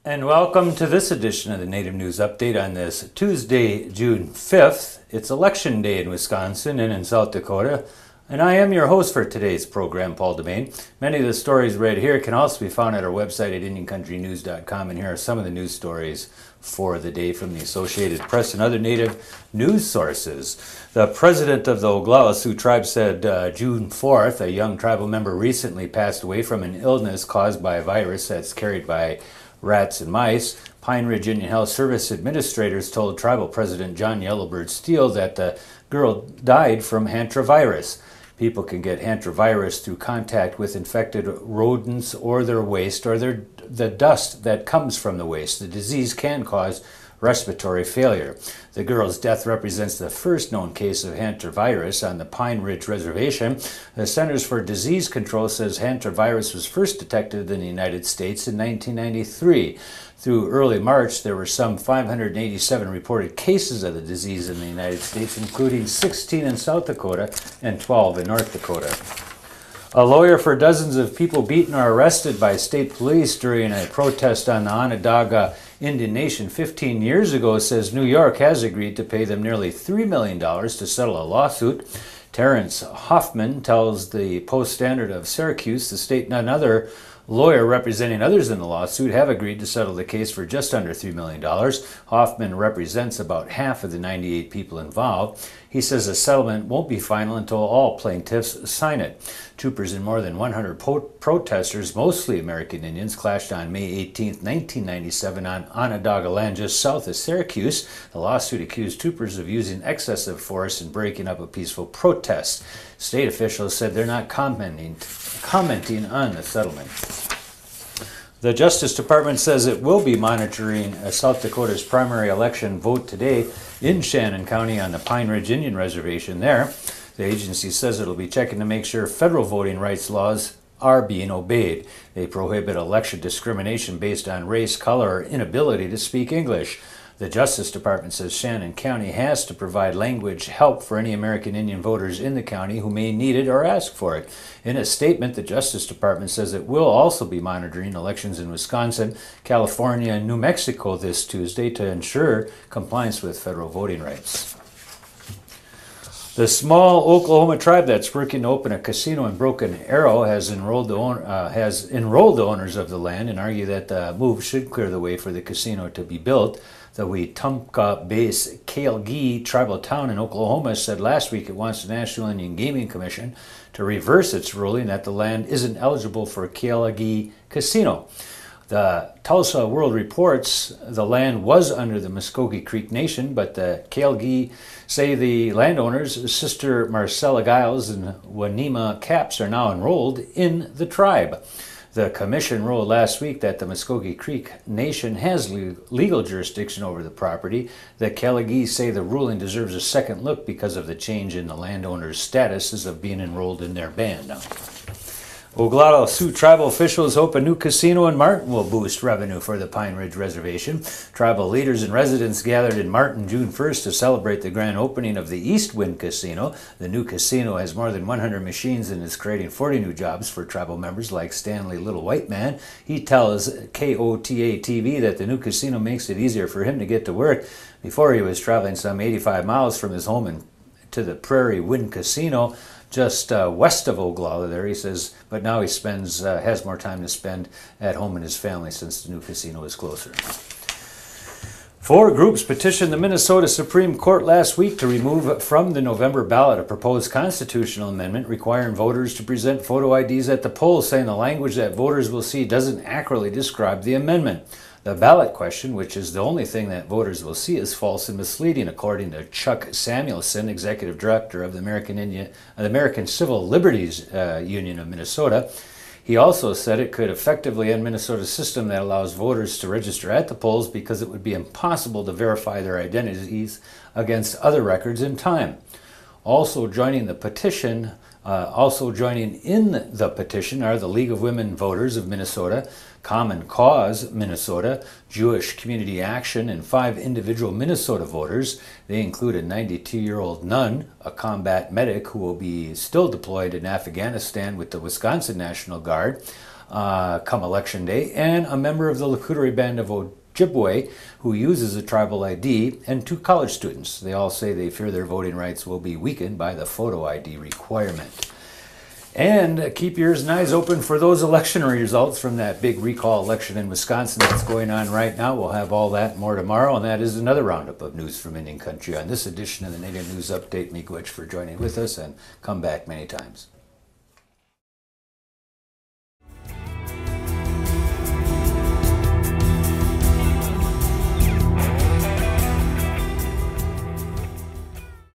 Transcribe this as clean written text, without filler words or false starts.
And welcome to this edition of the Native News Update on this Tuesday, June 5th. It's Election Day in Wisconsin and in South Dakota. And I am your host for today's program, Paul DeMain. Many of the stories read here can also be found at our website at IndianCountryNews.com. And here are some of the news stories for the day from the Associated Press and other Native news sources. The president of the Oglala Sioux tribe said June 4th, a young tribal member recently passed away from an illness caused by a virus that's carried by rats and mice. Pine Ridge Indian Health Service administrators told Tribal President John Yellowbird Steele that the girl died from Hantavirus. People can get Hantavirus through contact with infected rodents or their waste or the dust that comes from the waste. The disease can cause respiratory failure. The girl's death represents the first known case of Hantavirus on the Pine Ridge Reservation. The Centers for Disease Control says Hantavirus was first detected in the United States in 1993. Through early March, there were some 587 reported cases of the disease in the United States, including 16 in South Dakota and 12 in North Dakota. A lawyer for dozens of people beaten or arrested by state police during a protest on the Onondaga Indian Nation 15 years ago says New York has agreed to pay them nearly $3 million to settle a lawsuit. Terrence Hoffman tells the Post-Standard of Syracuse the state and another lawyer representing others in the lawsuit have agreed to settle the case for just under $3 million. Hoffman represents about half of the 98 people involved. He says the settlement won't be final until all plaintiffs sign it. Troopers and more than 100 protesters, mostly American Indians, clashed on May 18, 1997 on Onondaga land just south of Syracuse. The lawsuit accused troopers of using excessive force and breaking up a peaceful protest. State officials said they're not commenting on the settlement. The Justice Department says it will be monitoring South Dakota's primary election vote today in Shannon County on the Pine Ridge Indian Reservation there. The agency says it'll be checking to make sure federal voting rights laws are being obeyed. They prohibit election discrimination based on race, color, or inability to speak English. The Justice Department says Shannon County has to provide language help for any American Indian voters in the county who may need it or ask for it. In a statement, the Justice Department says it will also be monitoring elections in Wisconsin, California, and New Mexico this Tuesday to ensure compliance with federal voting rights. The small Oklahoma tribe that's working to open a casino in Broken Arrow has enrolled the owners of the land and argue that the move should clear the way for the casino to be built. The Wetumpka-based Kalegi tribal town in Oklahoma said last week it wants the National Indian Gaming Commission to reverse its ruling that the land isn't eligible for a Kalegi casino. The Tulsa World reports the land was under the Muskogee Creek Nation, but the Kalegi say the landowners, Sister Marcella Giles and Wanema Caps, are now enrolled in the tribe. The commission ruled last week that the Muskogee Creek Nation has legal jurisdiction over the property. The Kalegi say the ruling deserves a second look because of the change in the landowners' status as of being enrolled in their band. Oglala Sioux tribal officials hope a new casino in Martin will boost revenue for the Pine Ridge Reservation. Tribal leaders and residents gathered in Martin June 1st to celebrate the grand opening of the East Wind Casino. The new casino has more than 100 machines and is creating 40 new jobs for tribal members like Stanley Little White Man. He tells KOTA-TV that the new casino makes it easier for him to get to work. Before he was traveling some 85 miles from his home to the Prairie Wind Casino, just west of Oglala there, he says, but now he has more time to spend at home and his family since the new casino is closer. 4 groups petitioned the Minnesota Supreme Court last week to remove from the November ballot a proposed constitutional amendment requiring voters to present photo IDs at the polls, saying the language that voters will see doesn't accurately describe the amendment. The ballot question, which is the only thing that voters will see, is false and misleading, according to Chuck Samuelson, executive director of the American Civil Liberties Union of Minnesota. He also said it could effectively end Minnesota's system that allows voters to register at the polls because it would be impossible to verify their identities against other records in time. Also joining in the petition are the League of Women Voters of Minnesota, Common Cause Minnesota, Jewish Community Action, and 5 individual Minnesota voters. They include a 92-year-old nun, a combat medic who will be still deployed in Afghanistan with the Wisconsin National Guard, come election day, and a member of the Lakudere Band of Ojibwe who uses a tribal ID, and 2 college students. They all say they fear their voting rights will be weakened by the photo ID requirement. And keep your ears and eyes open for those election results from that big recall election in Wisconsin that's going on right now. We'll have all that and more tomorrow, and that is another roundup of news from Indian Country on this edition of the Native News Update. Miigwech for joining with us, and come back many times.